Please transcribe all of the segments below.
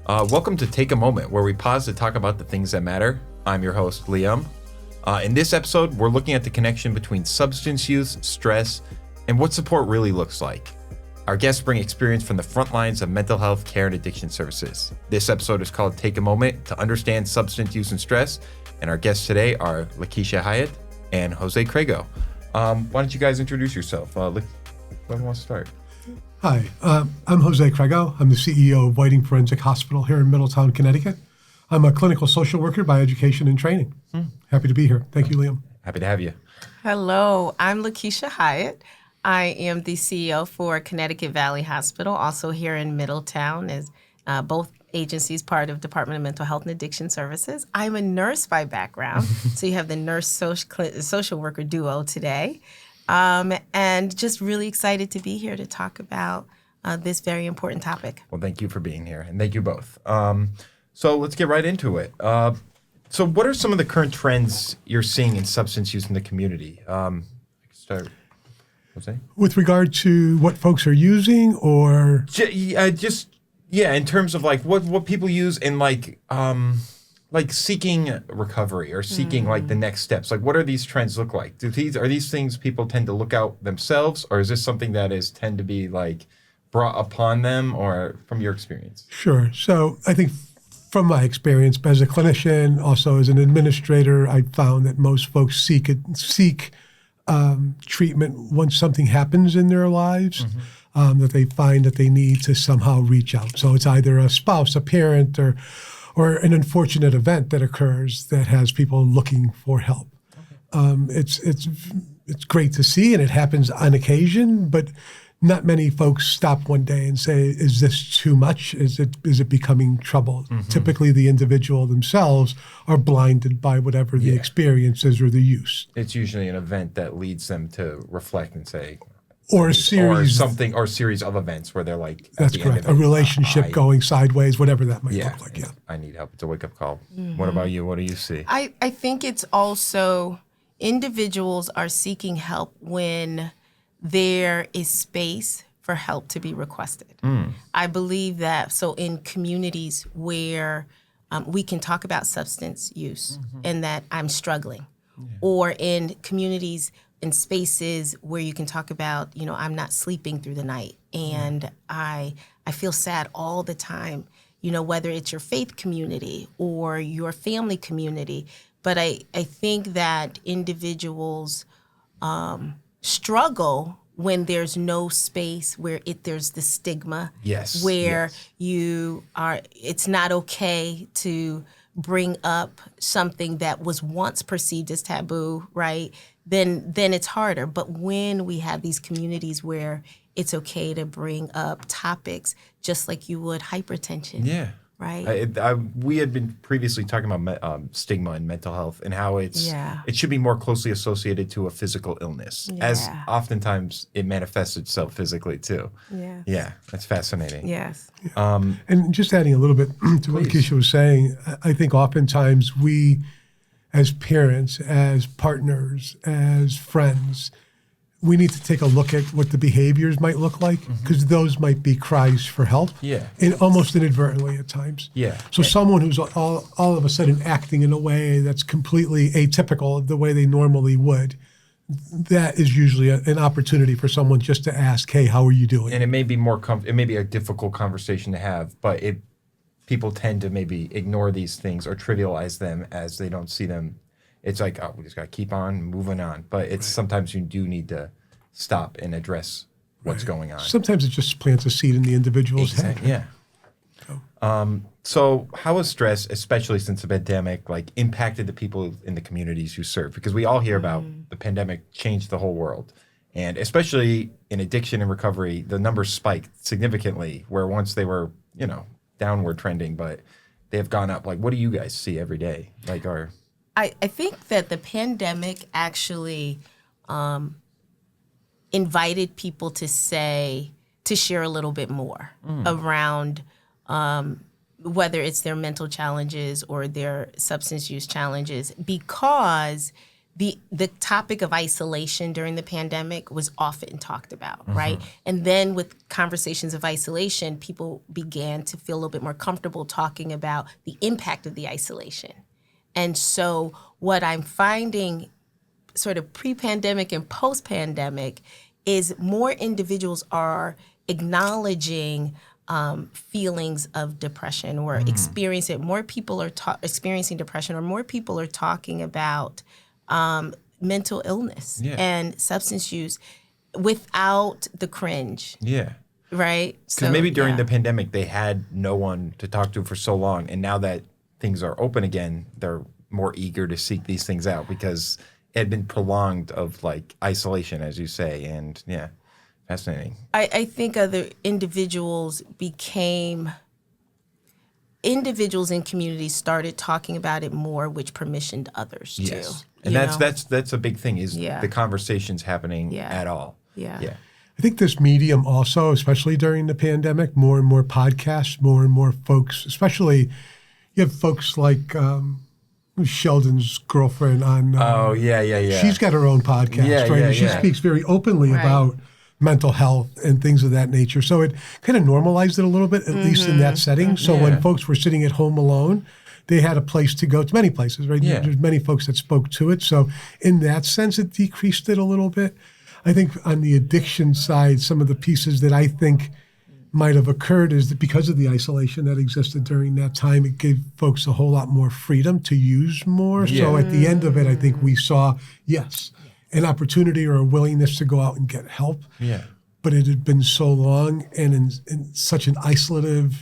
Welcome to Take a Moment, where we pause to talk about the things that matter. I'm your host, Liam. In this episode, we're looking at the connection between substance use, stress, and what support really looks like. Our guests bring experience from the front lines of mental health care and addiction services. This episode is called Take a Moment to understand substance use and stress, and our guests today are Lakisha Hyatt and Jose Crego. Why don't you guys introduce yourself? Whoever wants to start. Hi, I'm Jose Crego. I'm the CEO of Whiting Forensic Hospital here in Middletown, Connecticut. I'm a clinical social worker by education and training. Happy to be here. Thank you, Liam. Happy to have you. Hello, I'm Lakisha Hyatt. I am the CEO for Connecticut Valley Hospital, also here in Middletown, as both agencies part of Department of Mental Health and Addiction Services. I'm a nurse by background, so you have the nurse social worker duo today. And just really excited to be here to talk about this very important topic. Well, thank you for being here, and thank you both. So let's get right into it. So what are some of the current trends you're seeing in substance use in the community? I can start. Jose? With regard to what folks are using, or in terms of like what people use in like seeking recovery or seeking like the next steps. Like, what are these trends look like? Are these things people tend to look out themselves, or is this something that tend to be like brought upon them, or from your experience? Sure. So I think from my experience as a clinician, also as an administrator, I found that most folks seek treatment once something happens in their lives, that they find that they need to somehow reach out. So it's either a spouse, a parent, or an unfortunate event that occurs that has people looking for help. It's great to see, and it happens on occasion, but not many folks stop one day and say, is this too much? Is it becoming trouble? Typically, the individual themselves are blinded by whatever the experience is or the use. It's usually an event that leads them to reflect and say, or a series of events where they're like, that's correct, a relationship going sideways, whatever that might look like. Yeah, I need help. It's a wake-up call. What about you? What do you see? I think it's also individuals are seeking help when there is space for help to be requested. I believe that. So in communities where we can talk about substance use and that I'm struggling, or in communities and spaces where you can talk about, I'm not sleeping through the night and I feel sad all the time, whether it's your faith community or your family community. But I think that individuals struggle when there's no space, where there's the stigma, it's not okay to bring up something that was once perceived as taboo, right? Then it's harder. But when we have these communities where it's okay to bring up topics just like you would hypertension, right? We had been previously talking about stigma and mental health and how it should be more closely associated to a physical illness, as oftentimes it manifests itself physically too. Yeah, that's fascinating. Yes. And just adding a little bit to what Lakisha was saying, I think oftentimes we, as parents, as partners, as friends, we need to take a look at what the behaviors might look like, because those might be cries for help, and almost inadvertently at times. So someone who's all of a sudden acting in a way that's completely atypical of the way they normally would, that is usually an opportunity for someone just to ask, hey, how are you doing? And it may be it may be a difficult conversation to have, but people tend to maybe ignore these things or trivialize them as they don't see them. It's like, we just got to keep on moving on. But it's sometimes you do need to stop and address what's going on. Sometimes it just plants a seed in the individual's head. Yeah. So how has stress, especially since the pandemic, impacted the people in the communities you serve? Because we all hear about the pandemic changed the whole world. And especially in addiction and recovery, the numbers spiked significantly, where once they were, downward trending, but they have gone up. Like, what do you guys see every day? I think that the pandemic actually invited people to share a little bit more around whether it's their mental challenges or their substance use challenges, because the topic of isolation during the pandemic was often talked about, right? And then with conversations of isolation, people began to feel a little bit more comfortable talking about the impact of the isolation. And so what I'm finding sort of pre-pandemic and post-pandemic is more individuals are acknowledging feelings of depression or experiencing it. More people are experiencing depression, or more people are talking about mental illness and substance use without the cringe. Yeah. Right? Because maybe during the pandemic, they had no one to talk to for so long. And now that things are open again, they're more eager to seek these things out because it had been prolonged of like isolation, as you say. And yeah, fascinating. I think other individuals in communities started talking about it more, which permissioned others too. And that's a big thing is the conversations happening at all. Yeah. I think this medium also, especially during the pandemic, more and more podcasts, more and more folks, especially you have folks like Sheldon's girlfriend on. She's got her own podcast, right? And she speaks very openly about mental health and things of that nature. So it kind of normalized it a little bit, at least in that setting. So when folks were sitting at home alone, they had a place to go. It's many places, right? Yeah. There's many folks that spoke to it. So in that sense, it decreased it a little bit. I think on the addiction side, some of the pieces that I think might have occurred is that because of the isolation that existed during that time, it gave folks a whole lot more freedom to use more. So at the end of it, I think we saw, an opportunity or a willingness to go out and get help. Yeah. But it had been so long and in such an isolative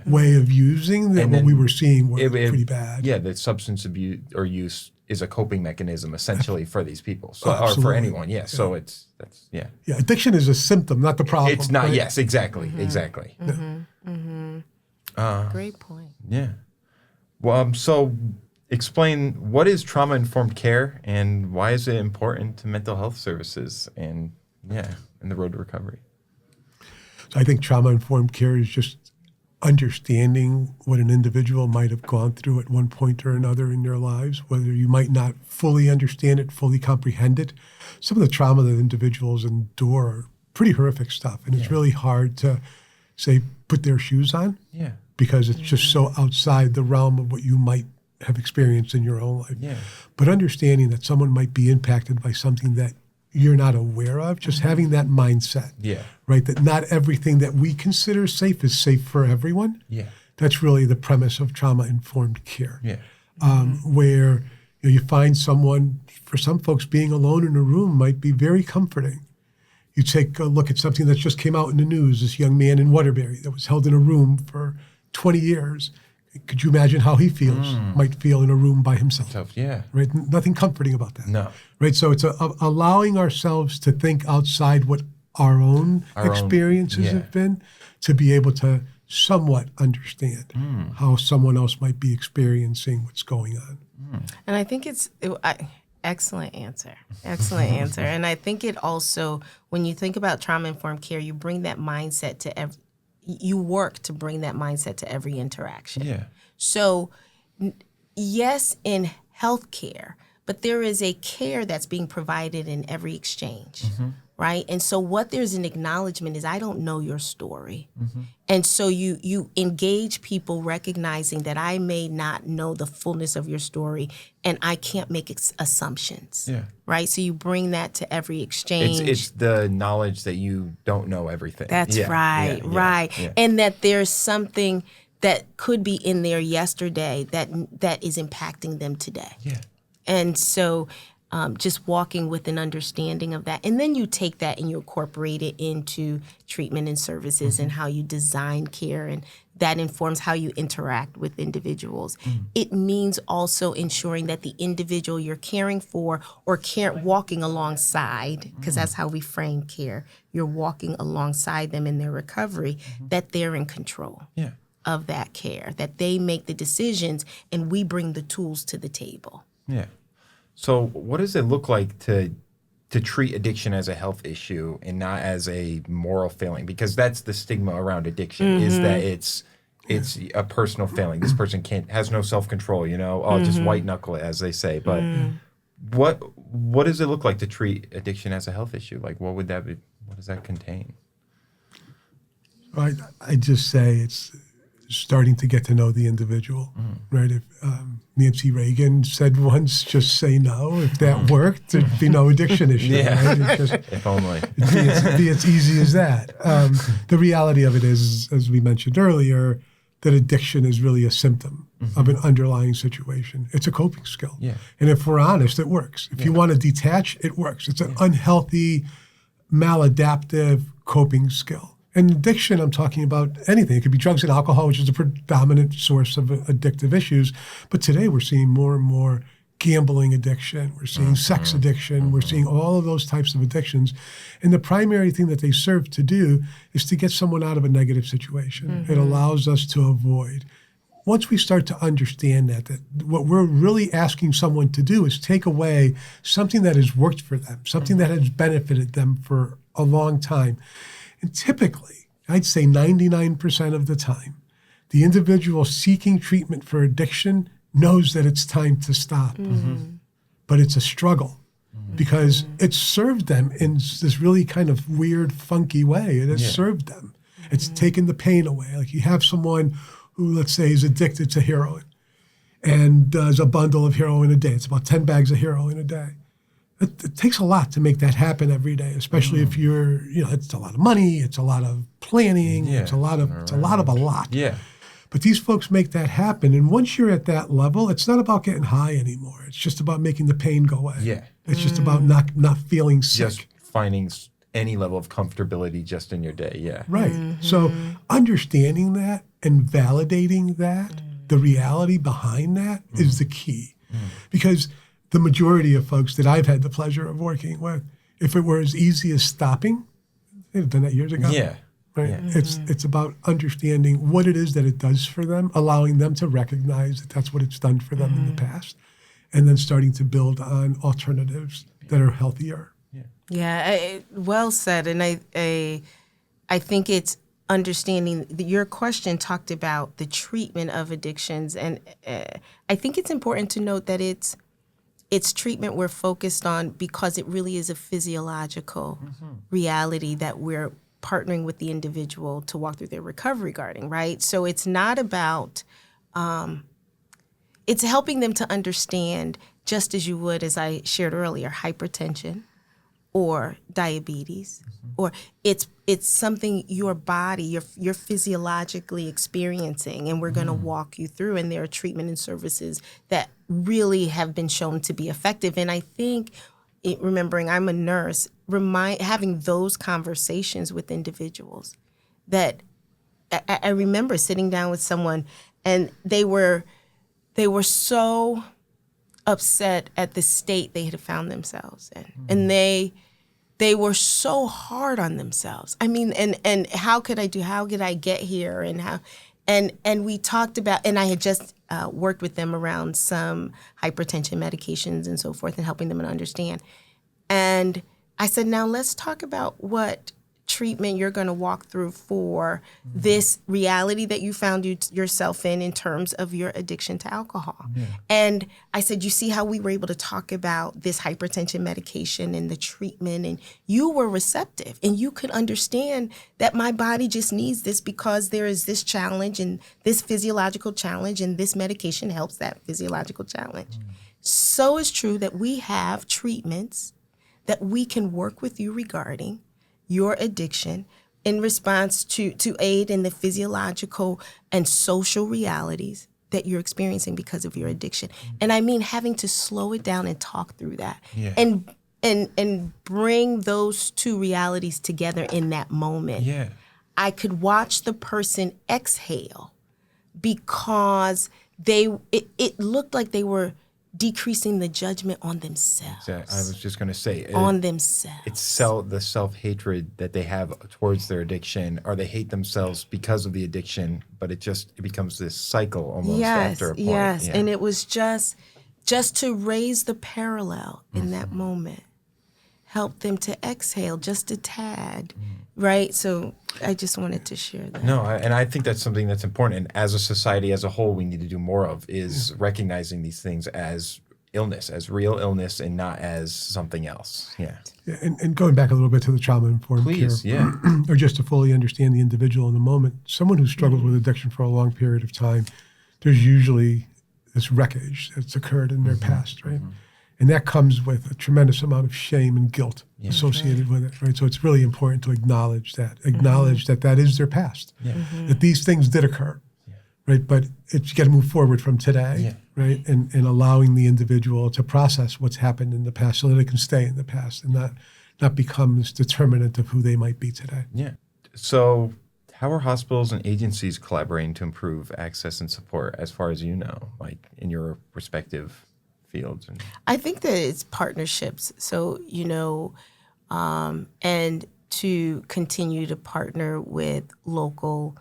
way of using that what we were seeing was pretty bad. Yeah, that substance abuse or use is a coping mechanism essentially for these people. So or Absolutely. for anyone, So Yeah, addiction is a symptom, not the problem. It's not, right? yes, exactly. Exactly. Great point. Yeah. Well, so explain, what is trauma-informed care and why is it important to mental health services and the road to recovery? So I think trauma-informed care is just understanding what an individual might have gone through at one point or another in their lives, whether you might not fully understand it, fully comprehend it. Some of the trauma that individuals endure are pretty horrific stuff, and it's really hard to, say, put their shoes on because it's just so outside the realm of what you might have experienced in your own life. Yeah. But understanding that someone might be impacted by something that you're not aware of, just having that mindset, right? That not everything that we consider safe is safe for everyone. Yeah. That's really the premise of trauma-informed care. Yeah. Where you find someone, for some folks, being alone in a room might be very comforting. You take a look at something that just came out in the news, this young man in Waterbury that was held in a room for 20 years. Could you imagine how he might feel in a room by himself? Right? Nothing comforting about that. No. Right? So it's allowing ourselves to think outside what our own experiences have been to be able to somewhat understand how someone else might be experiencing what's going on. And I think excellent answer. Excellent answer. And I think it also, when you think about trauma-informed care, you bring that mindset to you work to bring that mindset to every interaction. Yeah. So, yes, in healthcare, but there is a care that's being provided in every exchange, right? And so what there's an acknowledgement is, I don't know your story. And so you engage people recognizing that I may not know the fullness of your story and I can't make assumptions, right? So you bring that to every exchange. It's the knowledge that you don't know everything. That's right. Yeah. And that there's something that could be in there yesterday that is impacting them today. Yeah. And so just walking with an understanding of that. And then you take that and you incorporate it into treatment and services and how you design care, and that informs how you interact with individuals. It means also ensuring that the individual you're caring for or walking alongside, because that's how we frame care, you're walking alongside them in their recovery, that they're in control of that care, that they make the decisions and we bring the tools to the table. Yeah. So what does it look like to treat addiction as a health issue and not as a moral failing? Because that's the stigma around addiction, is that it's a personal failing. This person has no self-control, just white knuckle it, as they say. But What does it look like to treat addiction as a health issue? Like, what does that contain? I just say it's starting to get to know the individual, right? If Nancy Reagan said once, just say no. If that worked, there'd be no addiction issue. Yeah. Right? It's just, If only. it'd be as easy as that. The reality of it is, as we mentioned earlier, that addiction is really a symptom of an underlying situation. It's a coping skill. Yeah. And if we're honest, it works. If you want to detach, it works. It's an unhealthy, maladaptive coping skill. And addiction, I'm talking about anything. It could be drugs and alcohol, which is the predominant source of addictive issues. But today we're seeing more and more gambling addiction. We're seeing sex addiction. We're seeing all of those types of addictions. And the primary thing that they serve to do is to get someone out of a negative situation. It allows us to avoid. Once we start to understand that what we're really asking someone to do is take away something that has worked for them, something that has benefited them for a long time. And typically, I'd say 99% of the time, the individual seeking treatment for addiction knows that it's time to stop. But it's a struggle because it's served them in this really kind of weird, funky way. It has served them. It's taken the pain away. Like you have someone who, let's say, is addicted to heroin and does a bundle of heroin a day. It's about 10 bags of heroin a day. It takes a lot to make that happen every day, especially if you're, it's a lot of money, it's a lot of planning, it's a lot of a lot. Yeah. But these folks make that happen. And once you're at that level, it's not about getting high anymore. It's just about making the pain go away. Yeah. It's just about not feeling sick. Just finding any level of comfortability just in your day. Yeah. Right. So understanding that and validating that, the reality behind that is the key. Because the majority of folks that I've had the pleasure of working with, if it were as easy as stopping, they'd have done that years ago. Yeah. Right. Yeah. It's about understanding what it is that it does for them, allowing them to recognize that that's what it's done for them in the past, and then starting to build on alternatives that are healthier. Yeah, well said. And I think it's understanding your question talked about the treatment of addictions, and I think it's important to note that it's treatment we're focused on because it really is a physiological reality that we're partnering with the individual to walk through their recovery regarding, right? So it's not about, it's helping them to understand, just as you would, as I shared earlier, hypertension or diabetes, or it's something your body, you're physiologically experiencing, and we're gonna walk you through, and there are treatment and services that really have been shown to be effective. And I think, remembering I'm a nurse, having those conversations with individuals that I remember sitting down with someone and they were so upset at the state they had found themselves in. And they were so hard on themselves. I mean, and how could I get here, and we talked about, and I had just worked with them around some hypertension medications and so forth and helping them to understand. And I said, now let's talk about what treatment you're going to walk through for this reality that you found yourself in terms of your addiction to alcohol. Yeah. And I said, you see how we were able to talk about this hypertension medication and the treatment, and you were receptive and you could understand that my body just needs this because there is this challenge and this physiological challenge, and this medication helps that physiological challenge. So it's true that we have treatments that we can work with you regarding your addiction in response to aid in the physiological and social realities that you're experiencing because of your addiction. And I mean having to slow it down and talk through that, and bring those two realities together in that moment. Yeah. I could watch the person exhale because it looked like they were decreasing the judgment on themselves. Exactly. I was just going to say. On themselves. It's the self-hatred that they have towards their addiction, or they hate themselves because of the addiction, but it becomes this cycle almost after a point. Yes, and it was just to raise the parallel in that moment, help them to exhale just a tad, right? So I just wanted to share that. No, and I think that's something that's important. And as a society as a whole, we need to do more of is recognizing these things as illness, as real illness and not as something else. Yeah. Yeah, and going back a little bit to the trauma-informed Please, care, yeah. or just to fully understand the individual in the moment, someone who struggled with addiction for a long period of time, there's usually this wreckage that's occurred in their past, right? And that comes with a tremendous amount of shame and guilt associated with it, right? So it's really important to acknowledge that that is their past, that these things did occur, right? But you got to move forward from today, right? And allowing the individual to process what's happened in the past so that it can stay in the past and not become this determinant of who they might be today. Yeah. So how are hospitals and agencies collaborating to improve access and support, as far as you know, like in your respective fields? I think that it's partnerships. So, and to continue to partner with local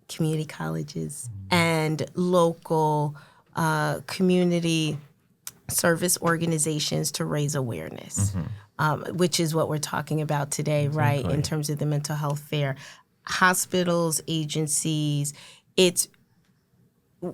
community colleges and local community service organizations to raise awareness, which is what we're talking about today, right? In terms of the mental health fair. Hospitals, agencies,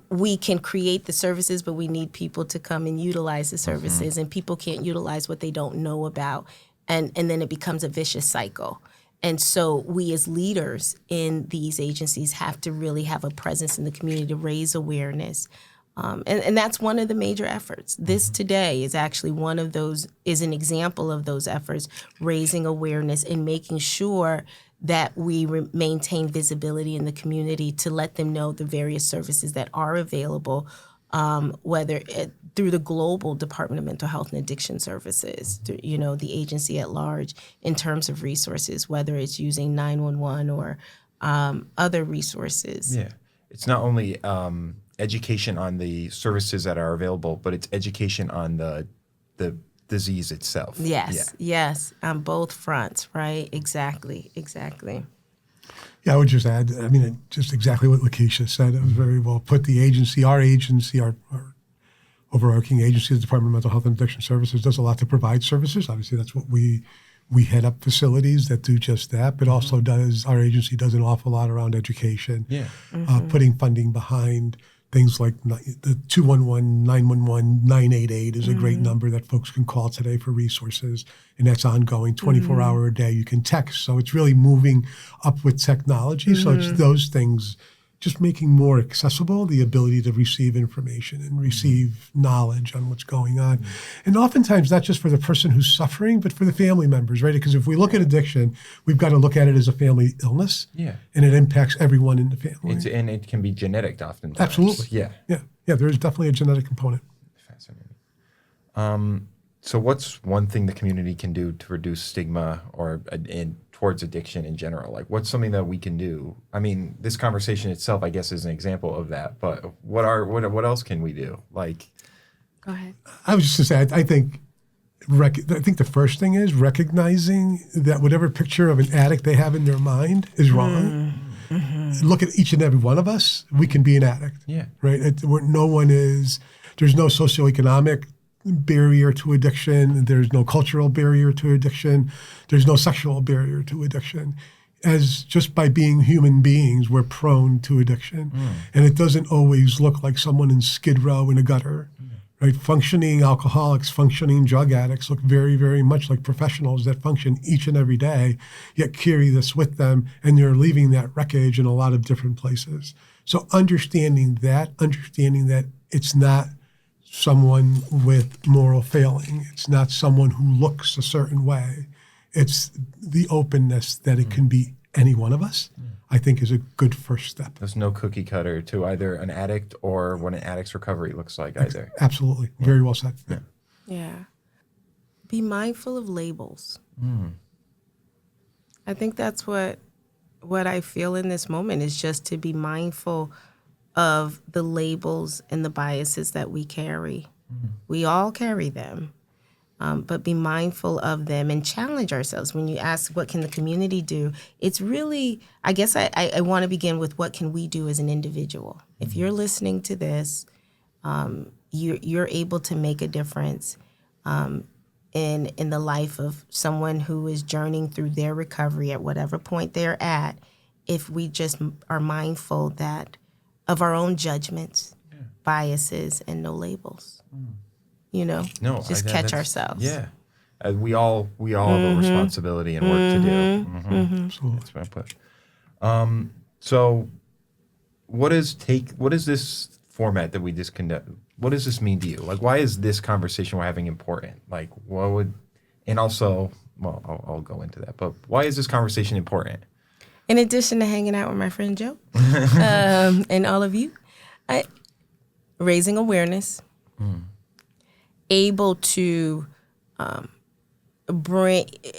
we can create the services, but we need people to come and utilize the services, and people can't utilize what they don't know about, and then it becomes a vicious cycle. And so we as leaders in these agencies have to really have a presence in the community to raise awareness. And that's one of the major efforts. This today is actually is an example of those efforts, raising awareness and making sure that we maintain visibility in the community to let them know the various services that are available, whether through the global Department of Mental Health and Addiction Services, the agency at large, in terms of resources, whether it's using 911 or other resources. Yeah. It's not only education on the services that are available, but it's education on the disease itself. Yes, on both fronts, right? Exactly. Yeah, I would just add, just exactly what Lakisha said. It was very well put. Our agency, our overarching agency, the Department of Mental Health and Addiction Services, does a lot to provide services. Obviously, that's what we head up facilities that do just that, but also our agency does an awful lot around education, putting funding behind things like the 211, 911, 988 is a great number that folks can call today for resources, and that's ongoing, 24-hour a day. You can text, so it's really moving up with technology. So it's those things, just making more accessible the ability to receive information and receive knowledge on what's going on. And oftentimes, not just for the person who's suffering, but for the family members, right? Because if we look at addiction, we've got to look at it as a family illness, and it impacts everyone in the family. And it can be genetic oftentimes. Absolutely. Yeah, there is definitely a genetic component. Fascinating. So what's one thing the community can do to reduce stigma or towards addiction in general? Like, what's something that we can do? I mean, this conversation itself, I guess, is an example of that. But what else can we do? Like, go ahead. I was just going to say, I think the first thing is recognizing that whatever picture of an addict they have in their mind is wrong. Look at each and every one of us. We can be an addict. Yeah. Right. There's no socioeconomic barrier to addiction. There's no cultural barrier to addiction. There's no sexual barrier to addiction. As just by being human beings, we're prone to addiction. And it doesn't always look like someone in Skid Row in a gutter. Right? Functioning alcoholics, functioning drug addicts look very, very much like professionals that function each and every day, yet carry this with them, and they're leaving that wreckage in a lot of different places. So understanding that it's not someone with moral failing. It's not someone who looks a certain way. It's the openness that it can be any one of us, I think is a good first step. There's no cookie cutter to either an addict or what an addict's recovery looks like either. Absolutely. Yeah. Very well said. Yeah. Be mindful of labels. I think that's what I feel in this moment is just to be mindful of the labels and the biases that we carry. We all carry them, but be mindful of them and challenge ourselves. When you ask what can the community do, it's really, I guess I want to begin with what can we do as an individual. If you're listening to this, you're able to make a difference in the life of someone who is journeying through their recovery at whatever point they're at, if we just are mindful of our own judgments, biases, and no labels. No, catch ourselves. Yeah. We all have a responsibility and work to do. That's my push. So what is this format that we just conduct? What does this mean to you? Like, why is this conversation we're having important? Like, and also, well, I'll go into that, but why is this conversation important? In addition to hanging out with my friend Joe and all of you, raising awareness, able to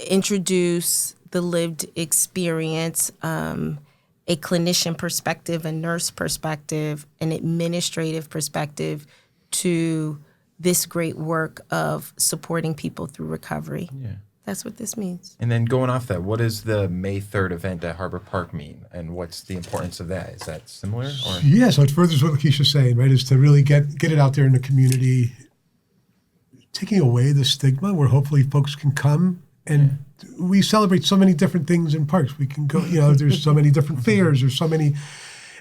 introduce the lived experience, a clinician perspective, a nurse perspective, an administrative perspective to this great work of supporting people through recovery. Yeah. That's what this means. And then going off that, what does the May 3rd event at Harbor Park mean? And what's the importance of that? Is that similar? Or? Yeah, so it furthers what Lakisha's saying, right, is to really get it out there in the community, taking away the stigma where hopefully folks can come. And we celebrate so many different things in parks. We can go, there's so many different fairs, there's so many.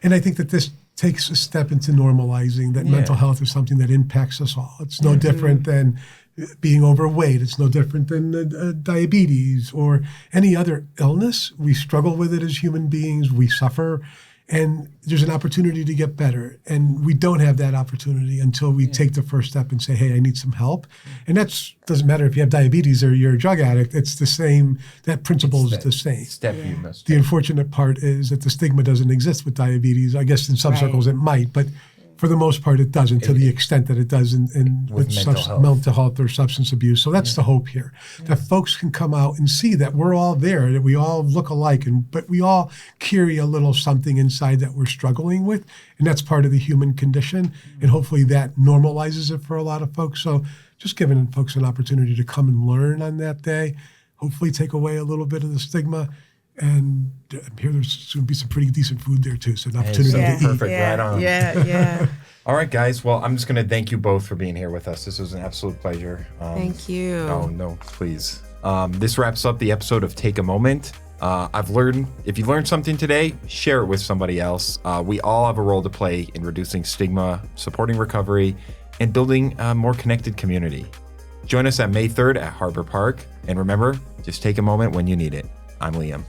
And I think that this takes a step into normalizing that mental health is something that impacts us all. It's no different than being overweight. It's no different than diabetes or any other illness. We struggle with it as human beings. We suffer. And there's an opportunity to get better. And we don't have that opportunity until we take the first step and say, hey, I need some help. And that doesn't matter if you have diabetes or you're a drug addict. It's the same. That principle is the same. Step you must The unfortunate part is that the stigma doesn't exist with diabetes. I guess in some circles it might, but for the most part, it doesn't to the extent that it does with mental health or substance abuse. So that's the hope here, that folks can come out and see that we're all there, that we all look alike, but we all carry a little something inside that we're struggling with, and that's part of the human condition. And hopefully that normalizes it for a lot of folks. So just giving folks an opportunity to come and learn on that day, hopefully take away a little bit of the stigma. And I'm here there's going to be some pretty decent food there too, so an opportunity to eat. Perfect, right on. Yeah. All right, guys. Well, I'm just going to thank you both for being here with us. This was an absolute pleasure. Thank you. Oh, no, please. This wraps up the episode of Take a Moment. If you learned something today, share it with somebody else. We all have a role to play in reducing stigma, supporting recovery, and building a more connected community. Join us at May 3rd at Harbor Park. And remember, just take a moment when you need it. I'm Liam.